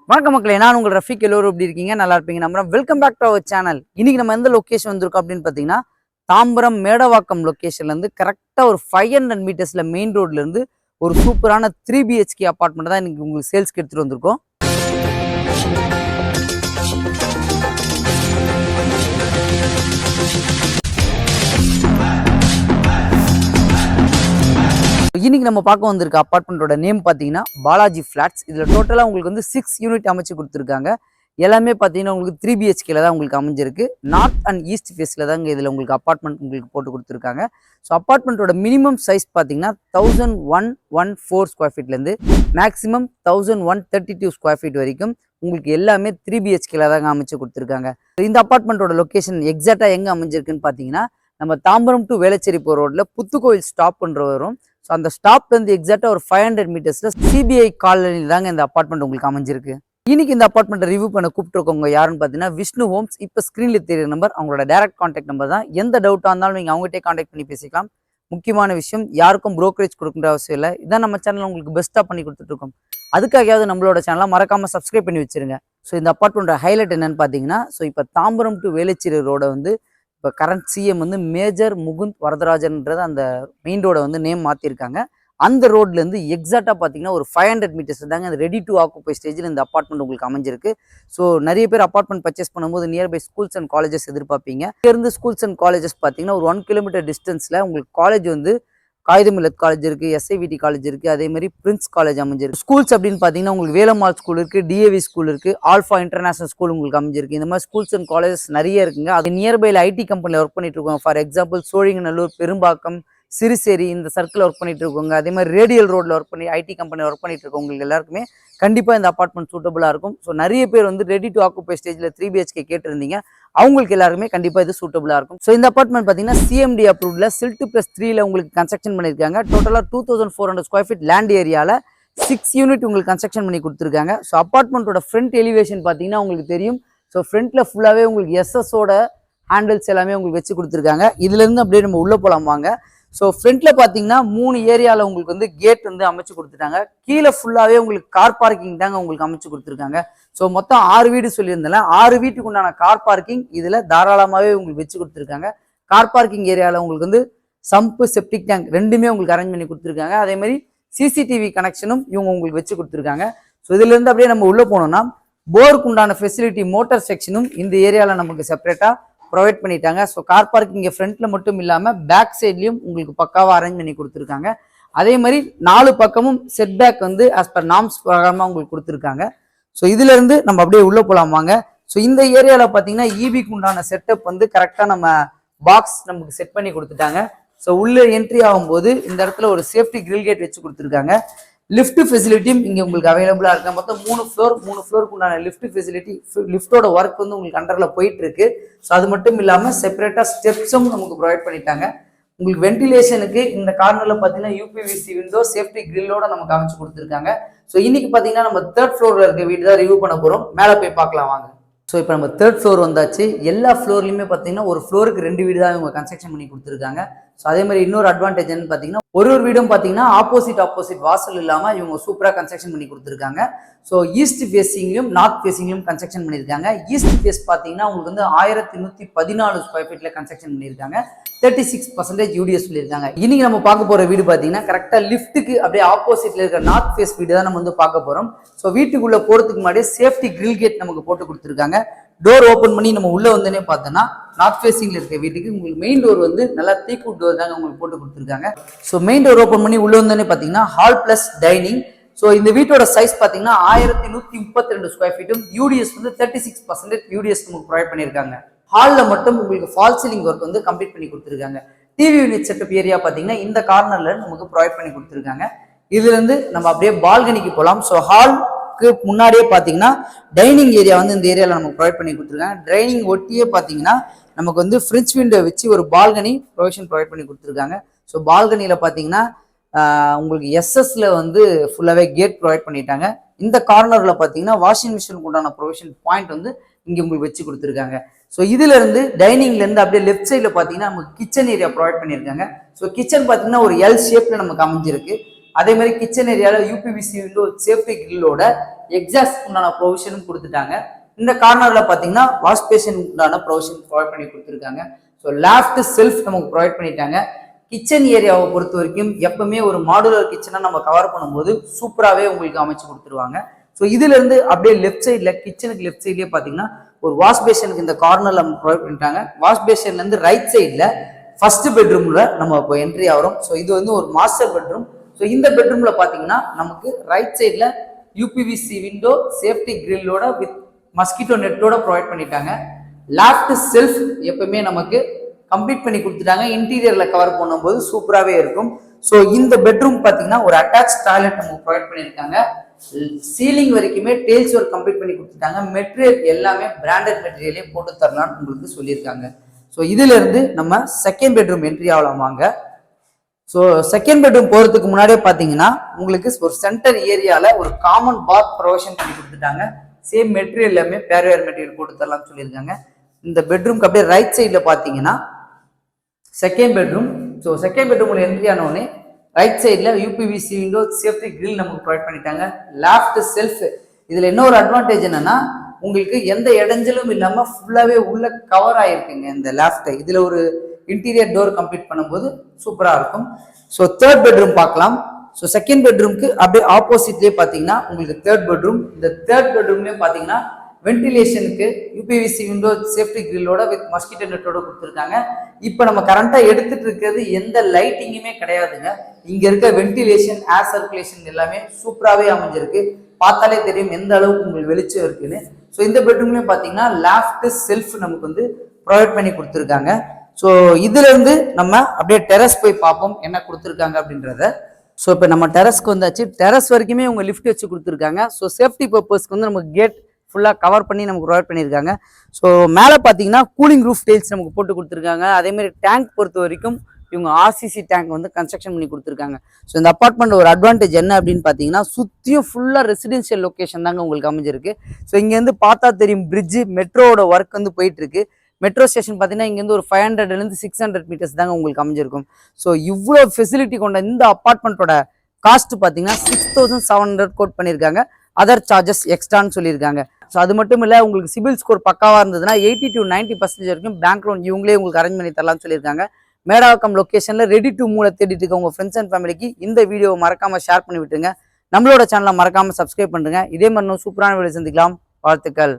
வணக்கம் மக்களே, நான் உங்கள் ரஃபீக். எல்லோரும் எப்படி இருக்கீங்க? நல்லா இருப்பீங்க நம்புறேன். Welcome back to our channel. இன்னைக்கு நம்ம எந்த லொக்கேஷன் வந்திருக்கோம் அப்படின்னு பார்த்தீங்கன்னா, தாம்பரம் மேடவாக்கம் லொக்கேஷன்ல இருந்து கரெக்டாக ஒரு 500 மீட்டர்ஸ்ல மெயின் ரோட்ல இருந்து ஒரு சூப்பரான 3 BHK அப்பார்ட்மெண்ட் தான் இன்னைக்கு உங்களுக்கு சேல்ஸ்க்கு எடுத்துட்டு வந்திருக்கோம். இன்னைக்கு நம்ம பார்க்க வந்திருக்க அப்பார்ட்மெண்ட்டோட நேம் பார்த்தீங்கன்னா பாலாஜி ஃபிளாட்ஸ். இதில் டோட்டலாக உங்களுக்கு வந்து 6 யூனிட் அமைச்சு கொடுத்துருக்காங்க. எல்லாமே பார்த்தீங்கன்னா உங்களுக்கு 3 BHKல தான் உங்களுக்கு அமைஞ்சிருக்கு. நார்த் அண்ட் ஈஸ்ட் ஃபேஸில் தாங்க இதில் உங்களுக்கு அப்பார்ட்மெண்ட் உங்களுக்கு போட்டு கொடுத்துருக்காங்க. ஸோ அப்பார்ட்மெண்ட்டோட மினிமம் சைஸ் பார்த்தீங்கன்னா 1114 ஸ்கொயர் ஃபீட்லேருந்து மேக்ஸிமம் 1132 ஸ்கொயர் ஃபீட் வரைக்கும் உங்களுக்கு எல்லாமே 3 BHKல தாங்க அமைச்சு கொடுத்துருக்காங்க. இந்த அப்பார்ட்மெண்ட்டோட லொக்கேஷன் எக்ஸாக்டாக எங்கே அமைஞ்சிருக்குன்னு பார்த்தீங்கன்னா, நம்ம தாம்பரம் டு வேளச்சேரி போகிற ரோட்டில் புத்துக்கோயில் ஸ்டாப்ன்ற வரும். ஸோ அந்த ஸ்டாப்லேருந்து எக்ஸாக்டாக ஒரு 500 மீட்டர்ஸில் CBI காலனியில் தாங்க இந்த அப்பார்ட்மெண்ட் உங்களுக்கு அமைஞ்சிருக்கு. இன்னைக்கு இந்த அப்பார்ட்மெண்ட்டை ரிவ்யூ பண்ண கூப்பிட்டுருக்கவங்க யாருன்னு பார்த்தீங்கன்னா விஷ்ணு ஹோம்ஸ். இப்போ ஸ்க்ரீனில் தெரியுற நம்பர் அவங்களோட டேரக்ட் கான்டாக்ட் நம்பர் தான். எந்த டவுட்டாக இருந்தாலும் நீங்கள் அவங்ககிட்டே கான்டாக்ட் பண்ணி பேசிக்கலாம். முக்கியமான விஷயம், யாருக்கும் ப்ரோக்கரேஜ் கொடுக்குற அவசியம் இல்லை. இதான் நம்ம சேனல் உங்களுக்கு பெஸ்ட்டாக பண்ணி கொடுத்துட்ருக்கோம். அதுக்காகயாவது நம்மளோட சேனலை மறக்காமல் சப்ஸ்கிரைப் பண்ணி வச்சிருங்க. ஸோ இந்த அப்பார்ட்மெண்ட்டோட ஹைலைட் என்னன்னு பார்த்தீங்கன்னா, ஸோ இப்போ தாம்பரம் டு வேளச்சேரி ரோடை வந்து இப்போ கரண்ட் சிஎம் வந்து மேஜர் முகுந்த் வரதராஜன்றது அந்த மெயின் ரோடை வந்து நேம் மாற்றிருக்காங்க. அந்த ரோட்லேருந்து எக்ஸாக்டாக பார்த்தீங்கன்னா ஒரு 500 மீட்டர்ஸ் தாங்க அந்த ரெடி டு ஆக்குபை ஸ்டேஜில் இந்த அப்பார்ட்மெண்ட் உங்களுக்கு அமைஞ்சிருக்கு. ஸோ நிறைய பேர் அப்பார்ட்மெண்ட் பர்ச்சேஸ் பண்ணும்போது நியர்பை ஸ்கூல்ஸ் அண்ட் காலேஜஸ் எதிர்பார்ப்பீங்க. இங்கேருந்து ஸ்கூல்ஸ் அண்ட் காலேஜஸ் பார்த்தீங்கன்னா ஒரு 1 கிலோமீட்டர் டிஸ்டன்ஸில் உங்களுக்கு காலேஜ் வந்து காகிதமில்லத் காலேஜ் இருக்குது, SIVT காலேஜ் இருக்குது, அதே மாதிரி பிரின்ஸ் காலேஜ் அமைஞ்சிருக்கு. ஸ்கூல்ஸ் அப்படின்னு பார்த்தீங்கன்னா உங்களுக்கு வேலம்மாள் ஸ்கூல் இருக்குது, DAV ஸ்கூல் இருக்குது, ஆல்ஃபா இன்டர்நேஷனல் ஸ்கூல் உங்களுக்கு அமைஞ்சிருக்கு. இந்த மாதிரி ஸ்கூல்ஸ் அண்ட் காலேஜஸ் நிறைய இருக்குங்க. அது நியர்பையில் IT கம்பெனியில் ஒர்க் பண்ணிட்டு இருக்கோம். ஃபார் எக்ஸாம்பிள் சோழிங்கநல்லூர், பெரும்பாக்கம், சிறுசேரி இந்த சர்க்கிள் ஒர்க் பண்ணிட்டு இருக்கோங்க. அதே மாதிரி ரேடியல் ரோட்ல ஒர்க் பண்ணி IT கம்பெனி ஒர்க் பண்ணிட்டு இருக்கவங்களுக்கு எல்லாருக்குமே கண்டிப்பாக இந்த அப்பார்ட்மெண்ட் சூட்டபுளாக இருக்கும். ஸோ நிறைய பேர் வந்து ரெடி டு ஆக்குபை ஸ்டேஜில் 3 BHK கேட்டிருந்தீங்க. அவங்களுக்கு எல்லாருமே கண்டிப்பாக இது சூட்டபுளாக இருக்கும். ஸோ இந்த அப்பார்ட்மெண்ட் பார்த்தீங்கன்னா CMD அப்ரூவ்ல SILT +3ல உங்களுக்கு கன்ஸ்ட்ரக்ஷன் பண்ணியிருக்காங்க. டோட்டலாக 2400 ஸ்கொயர் ஃபீட் லேண்ட் ஏரியாவில் 6 யூனிட் உங்களுக்கு கன்ஸ்ட்ரக்ஷன் பண்ணி கொடுத்துருக்காங்க. ஸோ அப்பார்ட்மெண்ட்டோட ஃப்ரண்ட் எலிவேஷன் பார்த்தீங்கன்னா உங்களுக்கு தெரியும். ஸோ ஃப்ரண்ட்டில் ஃபுல்லாகவே உங்களுக்கு SS-ஓட ஹேண்டில்ஸ் எல்லாமே உங்களுக்கு வச்சு கொடுத்துருக்காங்க. இதுலேருந்து அப்படியே நம்ம உள்ளே போகலாம் வாங்க. ஸோ ஃப்ரண்ட்டில் பார்த்தீங்கன்னா 3 ஏரியாவில் உங்களுக்கு வந்து கேட் வந்து அமைச்சு கொடுத்துட்டாங்க. கீழே ஃபுல்லாகவே உங்களுக்கு கார் பார்க்கிங் தாங்க உங்களுக்கு அமைச்சு கொடுத்துருக்காங்க. ஸோ மொத்தம் 6 வீடு சொல்லியிருந்தால 6 வீட்டுக்கு உண்டான கார் பார்க்கிங் இதில் தாராளமாகவே உங்களுக்கு வச்சு கொடுத்துருக்காங்க. கார் பார்க்கிங் ஏரியாவில் உங்களுக்கு வந்து சம்பு, செப்டிக் டேங்க் ரெண்டுமே உங்களுக்கு அரேஞ்ச் பண்ணி கொடுத்துருக்காங்க. அதே மாதிரி CCTV கனெக்ஷனும் இவங்க உங்களுக்கு வச்சு கொடுத்துருக்காங்க. ஸோ இதுலேருந்து அப்படியே நம்ம உள்ளே போனோம்னா போருக்கு உண்டான ஃபெசிலிட்டி மோட்டார் செக்ஷனும் இந்த ஏரியாவில் நமக்கு செப்பரேட்டாக ப்ரொவைட் பண்ணிட்டாங்க. ஸோ கார் பார்க்கிங் ஃப்ரண்ட்ல மட்டும் இல்லாமல் பேக் சைட்லையும் உங்களுக்கு பக்காவாக அரேஞ்ச் பண்ணி கொடுத்துருக்காங்க. அதே மாதிரி 4 பக்கமும் செட் பேக் வந்து ஆஸ் பர் நார்ம்ஸ் பிரகாரமாக உங்களுக்கு கொடுத்துருக்காங்க. ஸோ இதுல இருந்து நம்ம அப்படியே உள்ள போலாம் வாங்க. ஸோ இந்த ஏரியாவில் பார்த்தீங்கன்னா EBக்கு உண்டான செட்டப் வந்து கரெக்டாக நம்ம பாக்ஸ் நமக்கு செட் பண்ணி கொடுத்துட்டாங்க. ஸோ உள்ள என்ட்ரி ஆகும்போது இந்த இடத்துல ஒரு சேஃப்டி கிரில் கேட் வச்சு கொடுத்துருக்காங்க. லிஃப்ட் ஃபெசிலிட்டியும் இங்கே உங்களுக்கு அவைலபிளாக இருக்கு. மொத்தம் 3 ஃப்ளோருக்கு உண்டான லிஃப்ட் ஃபெசிலிட்டி, லிஃப்டோட ஒர்க் வந்து உங்களுக்கு அண்டரில் போயிட்டு இருக்கு. ஸோ அது மட்டும் இல்லாமல் செப்பரேட்டாக ஸ்டெப்ஸும் நமக்கு ப்ரொவைட் பண்ணிட்டாங்க. உங்களுக்கு வென்டிலேஷனுக்கு இந்த கார்னரில் பார்த்தீங்கன்னா UPVC விண்டோ சேஃப்டி கிரில்லோட நமக்கு அமைச்சு கொடுத்துருக்காங்க. ஸோ இன்னைக்கு பார்த்தீங்கன்னா நம்ம 3rd ஃப்ளோரில் இருக்க வீடு தான் ரிவ்யூ பண்ண போகிறோம். மேலே போய் பார்க்கலாம் வாங்க. ஸோ இப்போ நம்ம 3rd ஃப்ளோர் வந்தாச்சு. எல்லா ஃப்ளோர்லையுமே பார்த்தீங்கன்னா ஒரு ஃப்ளோருக்கு 2 வீடு தான் இவங்க கன்ஸ்ட்ரக்ஷன் பண்ணி கொடுத்துருக்காங்க. ஸோ அதே மாதிரி இன்னொரு அட்வான்டேஜ் என்னன்னு பார்த்தீங்கன்னா ஒரு வீடும் பார்த்தீங்கன்னா ஆப்போசிட் வாசல் இல்லாமல் இவங்க சூப்பராக கன்ஸ்ட்ரக்ஷன் பண்ணி கொடுத்துருக்காங்க. ஸோ ஈஸ்ட் ஃபேஸிங்லையும் நார்த் ஃபேஸிங்லையும் கன்ஸ்ட்ரக்ஷன் பண்ணியிருக்காங்க. ஈஸ்ட் ஃபேஸ் பார்த்தீங்கன்னா உங்களுக்கு வந்து 1114 ஸ்கொயர் ஃபீட்டில் கன்ஸ்ட்ரக்ஷன் பண்ணியிருக்காங்க. 36% UDS சொல்லியிருக்காங்க. இன்னைக்கு நம்ம பார்க்க போகிற வீடு பார்த்தீங்கன்னா கரெக்டாக லிஃப்ட்டுக்கு அப்படியே ஆப்போசிட்ல இருக்கிற நார்த் ஃபேஸ் வீடு தான் நம்ம வந்து பார்க்க போகிறோம். ஸோ வீட்டுக்குள்ளே போகிறதுக்கு முன்னாடியே சேஃப்டி கிரில் கேட் நமக்கு போட்டு கொடுத்துருக்காங்க. டோர் ஓப்பன் பண்ணி நம்ம உள்ள வந்தோடனே பார்த்தோன்னா நார்த் ஃபேஸிங்ல இருக்க வீட்டுக்கு உங்களுக்கு மெயின் டோர் வந்து நல்லா தீக்குட் டோர் தாங்க உங்களுக்கு போட்டு கொடுத்துருக்காங்க. ஸோ மெயின் டோர் ஓப்பன் பண்ணி உள்ள வந்தோடனே பார்த்தீங்கன்னா ஹால் பிளஸ் டைனிங். ஸோ இந்த வீட்டோட சைஸ் பார்த்தீங்கன்னா 1132 ஸ்கொயர் ஃபீட்டும் UDS வந்து 36% UDS நமக்கு ப்ரொவைட் பண்ணியிருக்காங்க. ஹாலில் மட்டும் உங்களுக்கு ஃபால் சீலிங் ஒர்க் வந்து கம்ப்ளீட் பண்ணி கொடுத்துருக்காங்க. TV யூனிட் செட்டப் ஏரியா பார்த்தீங்கன்னா இந்த கார்னர்ல நமக்கு ப்ரொவைட் பண்ணி கொடுத்துருக்காங்க. இதுல இருந்து நம்ம அப்படியே பால்கனிக்கு போகலாம். ஸோ ஹால் முன்னாடியே பார்த்தீங்கன்னா டைனிங் ஏரியா வந்து இந்த ஏரியாவில் நமக்கு ப்ரொவைட் பண்ணி கொடுத்துருக்காங்க. டைனிங் ஒட்டியே பார்த்தீங்கன்னா நமக்கு வந்து ஃப்ரெஞ்ச் விண்டோ வச்சு ஒரு பால்கனி ப்ரொவைட் பண்ணி கொடுத்துருக்காங்க. ஸோ பால்கனியில் பார்த்தீங்கன்னா உங்களுக்கு SS-ல வந்து ஃபுல்லாகவே கேட் ப்ரொவைட் பண்ணிட்டாங்க. இந்த கார்னரில் பார்த்தீங்கன்னா வாஷிங் மிஷினுக்கு உண்டான ப்ரொவிஷன் பாயிண்ட் வந்து இங்கே உங்களுக்கு வச்சு கொடுத்துருக்காங்க. ஸோ இதுல இருந்து டைனிங்லேருந்து அப்படியே லெஃப்ட் சைடில் பார்த்தீங்கன்னா நமக்கு கிச்சன் ஏரியா ப்ரொவைட் பண்ணியிருக்காங்க. ஸோ கிச்சன் பார்த்தீங்கன்னா ஒரு L ஷேப்ல நமக்கு அமைஞ்சிருக்கு. அதே மாதிரி கிச்சன் ஏரியாவில் யூபிவிசி விண்டோ சேஃப்டி கிரில்லோட எக்ஸாஸ்ட் உண்டான ப்ரொவிஷனும் கொடுத்துட்டாங்க. இந்த கார்னரில் பார்த்தீங்கன்னா வாஷ் பேஷன் உண்டான ப்ரொவிஷன் ப்ரொவைட் பண்ணி கொடுத்துருக்காங்க. ஸோ லேஃப்ட் செல்ஃப் நமக்கு ப்ரொவைட் பண்ணிட்டாங்க. கிச்சன் ஏரியாவை பொறுத்த வரைக்கும் எப்பவுமே ஒரு மாடுலர் கிச்சனை நம்ம கவர் பண்ணும்போது சூப்பராகவே உங்களுக்கு அமைச்சு கொடுத்துருவாங்க. ஸோ இதுல இருந்து அப்படியே லெஃப்ட் சைடில் கிச்சனுக்கு லெஃப்ட் சைட்லேயே பார்த்தீங்கன்னா ஒரு வாஷ் பேஷனுக்கு இந்த கார்னர்ல நம்ம ப்ரொவைட் பண்ணிட்டாங்க. வாஷ் பேஷன்ல இருந்து ரைட் சைடில் ஃபர்ஸ்ட் பெட்ரூம்ல நம்ம இப்போ என்ட்ரி ஆகிறோம். ஸோ இது வந்து ஒரு மாஸ்டர் பெட்ரூம். ஸோ இந்த பெட்ரூம்ல பார்த்தீங்கன்னா நமக்கு ரைட் சைடில் யூபிவிசி விண்டோ சேஃப்டி கிரில்லோட வித் மஸ்கிட்டோ நெட்டோட ப்ரொவைட் பண்ணிட்டாங்க. லேஃப்ட் செல்ஃப் எப்பவுமே நமக்கு கம்ப்ளீட் பண்ணி கொடுத்துட்டாங்க. இன்டீரியர்ல கவர் பண்ணும்போது சூப்பராகவே இருக்கும். ஸோ இந்த பெட்ரூம் பார்த்தீங்கன்னா ஒரு அட்டாச் டாய்லெட் நமக்கு ப்ரொவைட் பண்ணியிருக்காங்க. சீலிங் வரைக்குமே டேல்ஸ் ஒர்க் கம்ப்ளீட் பண்ணி கொடுத்துட்டாங்க. மெட்டீரியல் எல்லாமே பிராண்டட் மெட்டீரியலே போட்டு தரலாம்னு உங்களுக்கு சொல்லியிருக்காங்க. ஸோ இதுல இருந்து நம்ம செகண்ட் பெட்ரூம் என்ட்ரி ஆகலாம் வாங்க. ஸோ செகண்ட் பெட்ரூம் போகிறதுக்கு முன்னாடியே பார்த்தீங்கன்னா உங்களுக்கு ஒரு சென்டர் ஏரியாவில் ஒரு காமன் பாத் ப்ரொவிஷன் பண்ணி கொடுத்துட்டாங்க. சேம் மெட்டீரியல் எல்லாமே பேர்வேர் மெட்டீரியல் போட்டு தரலாம்னு சொல்லியிருக்காங்க. இந்த பெட்ரூம்க்கு அப்படியே ரைட் சைடில் பார்த்தீங்கன்னா செகண்ட் பெட்ரூம். ஸோ செகண்ட் பெட்ரூம்ல என்ட்ரி ஆனோடனே ரைட் சைடில் யூபிவிசி விண்டோ சேஃப்டி கிரில் நமக்கு ப்ரொவைட் பண்ணிட்டாங்க. லேஃப்ட் செல்ஃப் இதில் என்ன ஒரு அட்வான்டேஜ் என்னன்னா உங்களுக்கு எந்த இடைஞ்சலும் இல்லாமல் ஃபுல்லாகவே உள்ள கவர் ஆகிருக்குங்க இந்த லேஃப்ட். இதில் ஒரு இன்டீரியர் டோர் கம்ப்ளீட் பண்ணும்போது சூப்பராக இருக்கும். ஸோ தேர்ட் பெட்ரூம் பார்க்கலாம். ஸோ செகண்ட் பெட்ரூம்க்கு அப்படியே ஆப்போசிட்லேயே பார்த்தீங்கன்னா உங்களுக்கு தேர்ட் பெட்ரூம். இந்த தேர்ட் பெட்ரூம்லேயே பார்த்தீங்கன்னா வென்டிலேஷனுக்கு யூபிவிசி விண்டோ சேஃப்டி கிரில்லோட வித் மஸ்கிட்டோ நெட்டோட கொடுத்துருக்காங்க. இப்போ நம்ம கரண்டாக எடுத்துட்டு இருக்கிறது எந்த லைட்டிங்குமே கிடையாதுங்க. இங்கே இருக்க வென்டிலேஷன் ஏர் சர்க்குலேஷன் எல்லாமே சூப்பராகவே அமைஞ்சிருக்கு. பார்த்தாலே தெரியும் எந்த அளவுக்கு உங்களுக்கு வெளிச்சம் இருக்குன்னு. ஸோ இந்த பெட்ரூம்லேயும் பார்த்தீங்கன்னா லேஃப்ட் செல்ஃப் நமக்கு வந்து ப்ரொவைட் பண்ணி கொடுத்துருக்காங்க. ஸோ இதுல இருந்து நம்ம அப்படியே டெரஸ் போய் பார்ப்போம் என்ன கொடுத்துருக்காங்க அப்படின்றத. ஸோ இப்போ நம்ம டெரஸ்க்கு வந்தாச்சு. டெரஸ் வரைக்குமே உங்க லிஃப்ட் வச்சு கொடுத்துருக்காங்க. ஸோ சேஃப்டி பர்பஸ்க்கு வந்து நமக்கு கேட் ஃபுல்லாக கவர் பண்ணி நமக்கு ப்ரொவைட் பண்ணியிருக்காங்க. ஸோ மேலே பார்த்தீங்கன்னா கூலிங் ரூஃப் டைல்ஸ் நமக்கு போட்டு கொடுத்துருக்காங்க. அதேமாதிரி டேங்க் பொறுத்த வரைக்கும் இவங்க ஆர்சிசி டேங்க் வந்து கன்ஸ்ட்ரக்ஷன் பண்ணி கொடுத்துருக்காங்க. ஸோ இந்த அப்பார்ட்மெண்ட் ஒரு அட்வான்டேஜ் என்ன அப்படின்னு பார்த்தீங்கன்னா சுற்றியும் ஃபுல்லாக ரெசிடென்ஷியல் லொக்கேஷன் தாங்க உங்களுக்கு அமைஞ்சிருக்கு. ஸோ இங்கேருந்து பார்த்தா தெரியும் பிரிட்ஜு மெட்ரோவோட ஒர்க் வந்து போயிட்டு இருக்கு. மெட்ரோ ஸ்டேஷன் பார்த்தீங்கன்னா இங்கேருந்து ஒரு 500 600 மீட்டர்ஸ் தாங்க உங்களுக்கு அமைஞ்சிருக்கும். ஸோ இவ்வளோ ஃபெசிலிட்டி கொண்ட இந்த அப்பார்ட்மெண்ட்டோட காஸ்ட் பார்த்தீங்கன்னா 6700 கோட் பண்ணியிருக்காங்க. அதர் சார்ஜஸ் எக்ஸ்ட்ரான்னு சொல்லியிருக்காங்க. ஸோ அது மட்டும் இல்லை உங்களுக்கு சிபில் ஸ்கோர் பக்காவாக இருந்ததுன்னா 80 to 90% வரைக்கும் பேங்க் லோன் இவங்களே உங்களுக்கு அரேஞ்ச் பண்ணி தரலாம்னு சொல்லியிருக்காங்க. மேடாக்கம் லொக்கேஷனில் ரெடி டு மூவ் தேடிட்டு இருக்க உங்கள் ஃப்ரெண்ட்ஸ் அண்ட் ஃபேமிலிக்கு இந்த வீடியோவை மறக்காமல் ஷேர் பண்ணி விட்டுருங்க. நம்மளோட சேனலை மறக்காமல் சப்ஸ்கிரைப் பண்ணுங்க. இதே மாதிரி சூப்பரான வீடியோ சந்திக்கலாம். வாழ்த்துக்கள்.